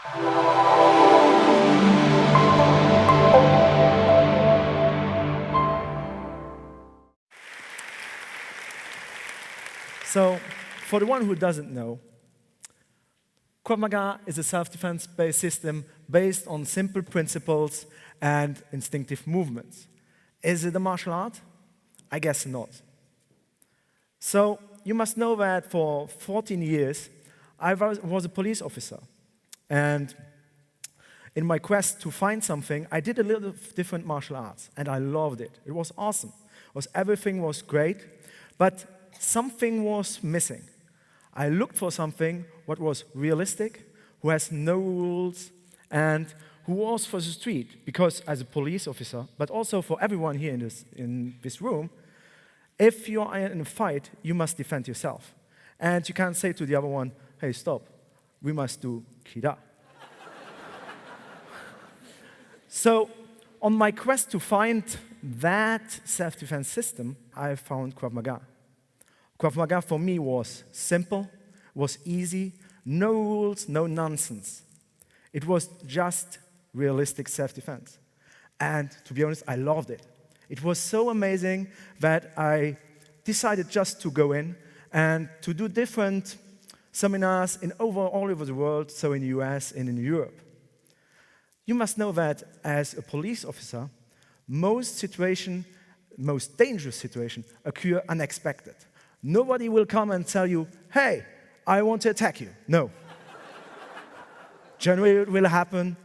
So, for the one who doesn't know, Krav Maga is a self-defense-based system based on simple principles and instinctive movements. Is it a martial art? I guess not. So, you must know that for 14 years, I was a police officer. And in my quest to find something, I did a little of different martial arts, and I loved it. It was awesome. Everything was great, but something was missing. I looked for something what was realistic, who has no rules, and who was for the street. Because as a police officer, but also for everyone here in this room, if you are in a fight, you must defend yourself. And you can't say to the other one, hey, stop, we must do kida. So, on my quest to find that self-defense system, I found Krav Maga. Krav Maga for me was simple, was easy, no rules, no nonsense. It was just realistic self-defense. And to be honest, I loved it. It was so amazing that I decided just to go in and to do different seminars all over the world, so in the US and in Europe. You must know that as a police officer, most dangerous situations occur unexpected. Nobody will come and tell you, hey, I want to attack you. No. Generally, it will happen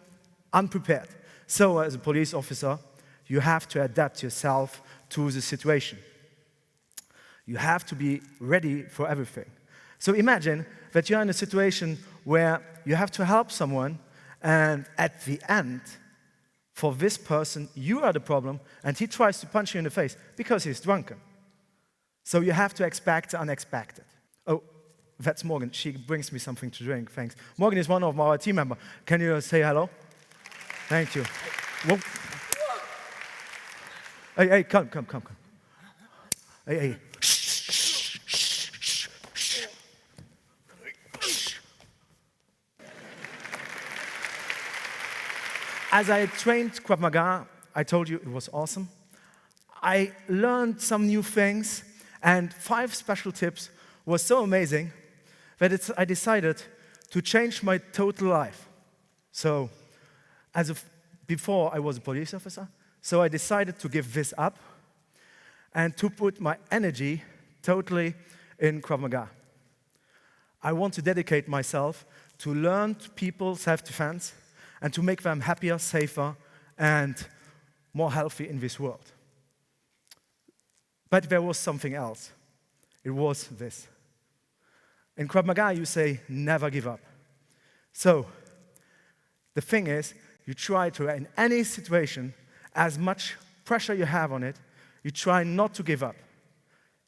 unprepared. So as a police officer, you have to adapt yourself to the situation. You have to be ready for everything. So imagine that you're in a situation where you have to help someone, and at the end, for this person, you are the problem, and he tries to punch you in the face because he's drunken. So you have to expect the unexpected. Oh, that's Morgan. She brings me something to drink, thanks. Morgan is one of our team members. Can you say hello? Thank you. Whoa. Hey, come. Hey. As I trained Krav Maga, I told you it was awesome. I learned some new things, and 5 special tips was so amazing that I decided to change my total life. So, before I was a police officer, so I decided to give this up and to put my energy totally in Krav Maga. I want to dedicate myself to learn people self-defense and to make them happier, safer, and more healthy in this world. But there was something else. It was this. In Krav Maga, you say, never give up. So, the thing is, you try to, in any situation, as much pressure you have on it, you try not to give up.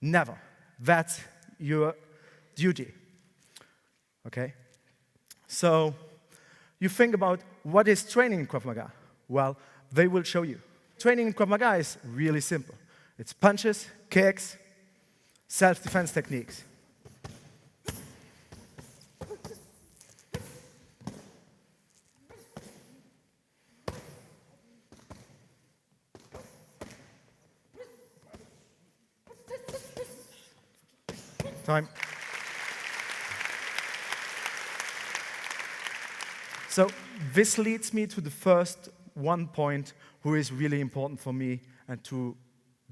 Never. That's your duty. Okay? So, you think about what is training in Krav Maga. Well, they will show you. Training in Krav Maga is really simple. It's punches, kicks, self-defense techniques. Time. So this leads me to the first one point who is really important for me and to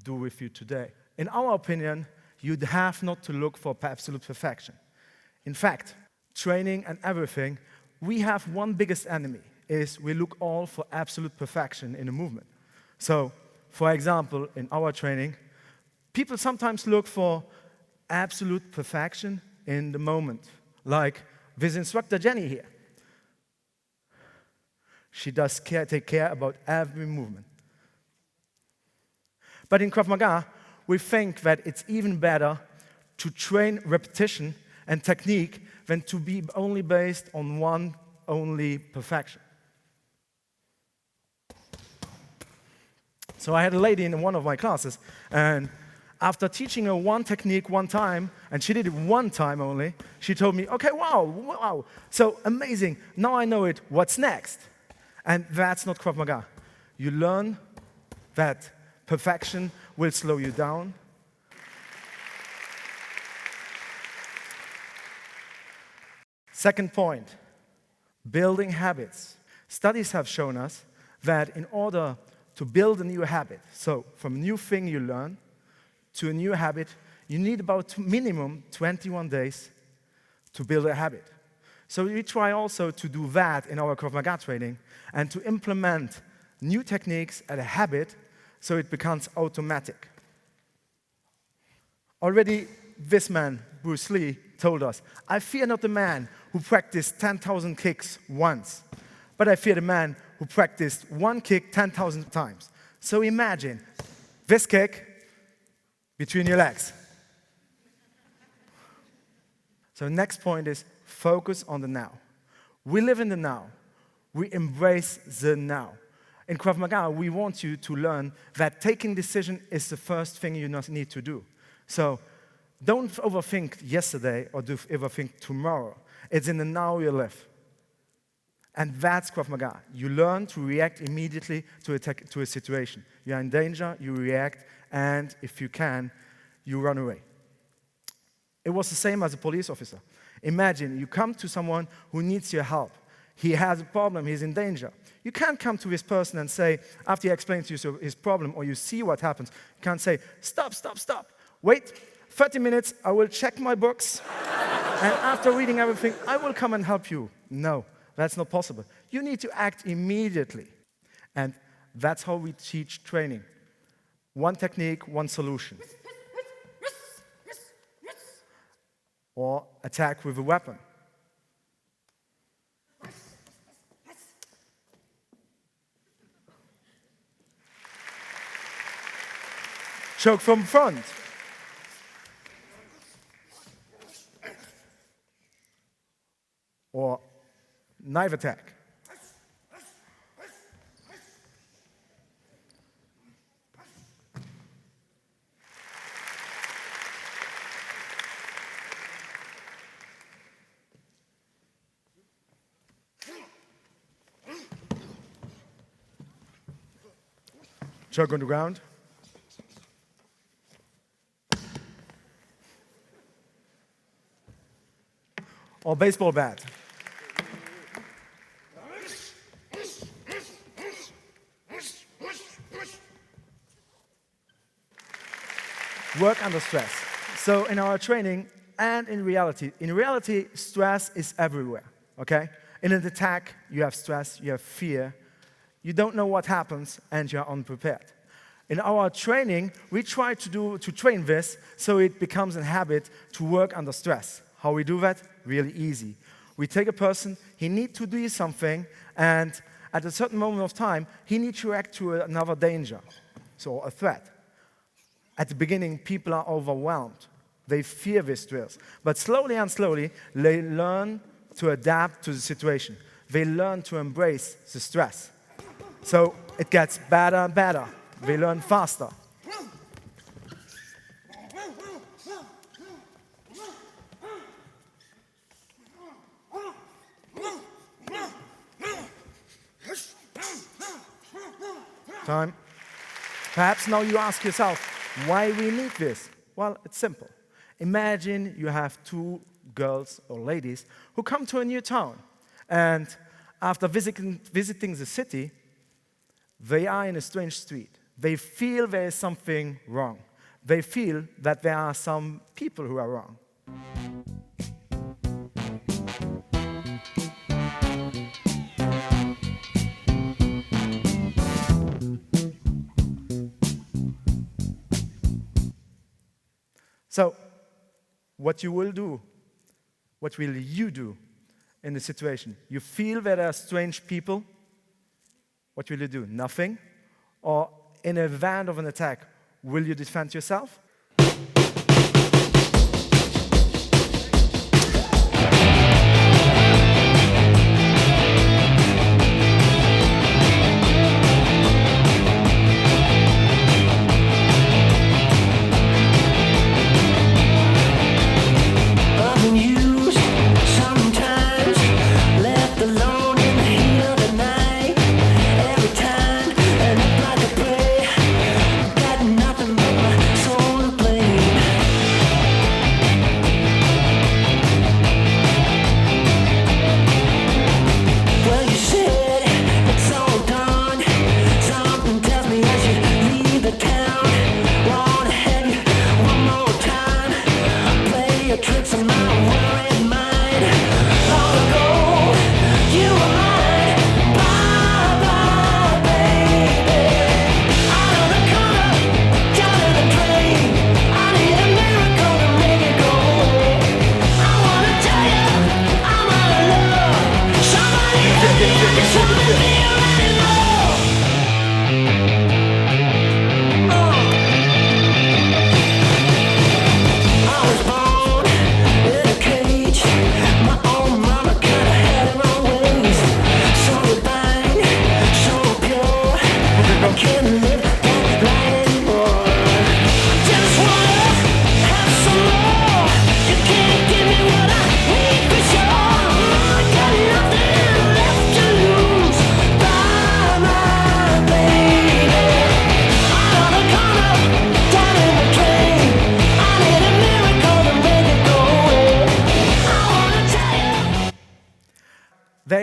do with you today. In our opinion, you'd have not to look for absolute perfection. In fact, training and everything, we have one biggest enemy, is we look all for absolute perfection in a movement. So, for example, in our training, people sometimes look for absolute perfection in the moment, like this instructor Jenny here. She does take care about every movement. But in Krav Maga, we think that it's even better to train repetition and technique than to be only based on one only perfection. So I had a lady in one of my classes, and After teaching her one technique one time, and she did it one time only, she told me, okay, wow, so amazing. Now I know it. What's next? And that's not Krav Maga. You learn that perfection will slow you down. Second point, building habits. Studies have shown us that in order to build a new habit, so from a new thing you learn to a new habit, you need about minimum 21 days to build a habit. So we try also to do that in our Krav Maga training and to implement new techniques as a habit so it becomes automatic. Already this man, Bruce Lee, told us, I fear not the man who practiced 10,000 kicks once, but I fear the man who practiced one kick 10,000 times. So imagine this kick between your legs. So next point is focus on the now. We live in the now. We embrace the now. In Krav Maga, we want you to learn that taking decision is the first thing you need to do. So don't overthink yesterday or overthink tomorrow. It's in the now you live. And that's Krav Maga. You learn to react immediately to a situation. You're in danger, you react, and if you can, you run away. It was the same as a police officer. Imagine you come to someone who needs your help. He has a problem, he's in danger. You can't come to this person and say, after he explains to you his problem or you see what happens, you can't say, stop. Wait 30 minutes, I will check my books, and after reading everything, I will come and help you. No, that's not possible. You need to act immediately. And that's how we teach training. One technique, one solution. Or attack with a weapon. Choke from front. Or knife attack. Choke on the ground. Or baseball bat. Work under stress. So in our training and in reality, stress is everywhere, okay? In an attack, you have stress, you have fear, you don't know what happens, and you're unprepared. In our training, we try to train this so it becomes a habit to work under stress. How we do that? Really easy. We take a person, he needs to do something, and at a certain moment of time, he needs to react to another danger, so a threat. At the beginning, people are overwhelmed. They fear these drills. But slowly and slowly, they learn to adapt to the situation. They learn to embrace the stress. So it gets better and better. They learn faster. Time. Perhaps now you ask yourself, why we need this? Well, it's simple. Imagine you have two girls or ladies who come to a new town, and after visiting the city, they are in a strange street. They feel there is something wrong. They feel that there are some people who are wrong. So, what will you do in the situation? You feel that there are strange people. What will you do? Nothing? Or in the event of an attack, will you defend yourself?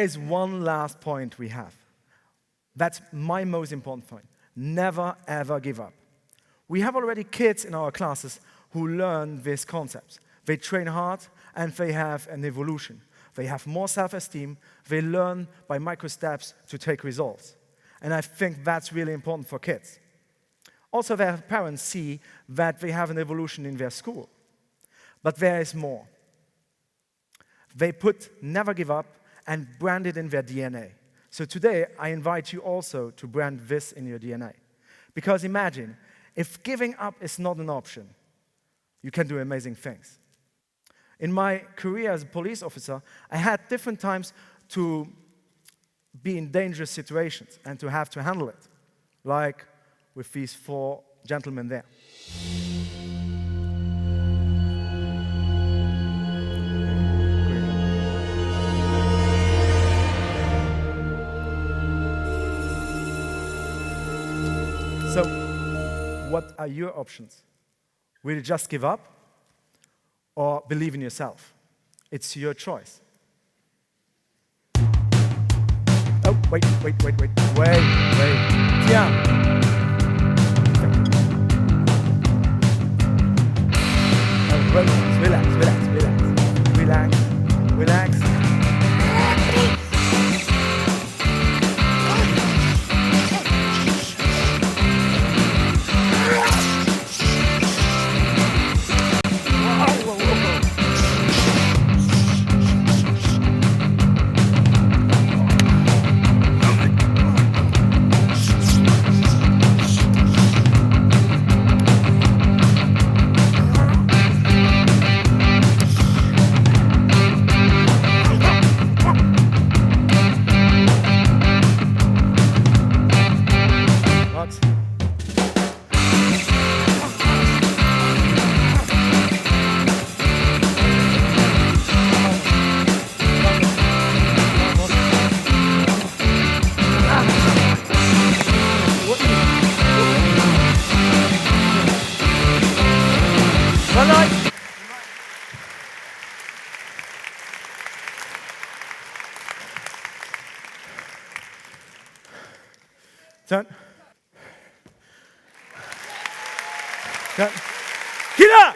is one last point we have. That's my most important point. Never, ever give up. We have already kids in our classes who learn these concepts. They train hard and they have an evolution. They have more self-esteem. They learn by micro steps to take results. And I think that's really important for kids. Also, their parents see that they have an evolution in their school. But there is more. They put never give up and brand it in their DNA. So today, I invite you also to brand this in your DNA. Because imagine, if giving up is not an option, you can do amazing things. In my career as a police officer, I had different times to be in dangerous situations and to have to handle it, like with these 4 gentlemen there. So, what are your options? Will you just give up or believe in yourself? It's your choice. Oh, wait. Tiens. Relax. Turn. Killer!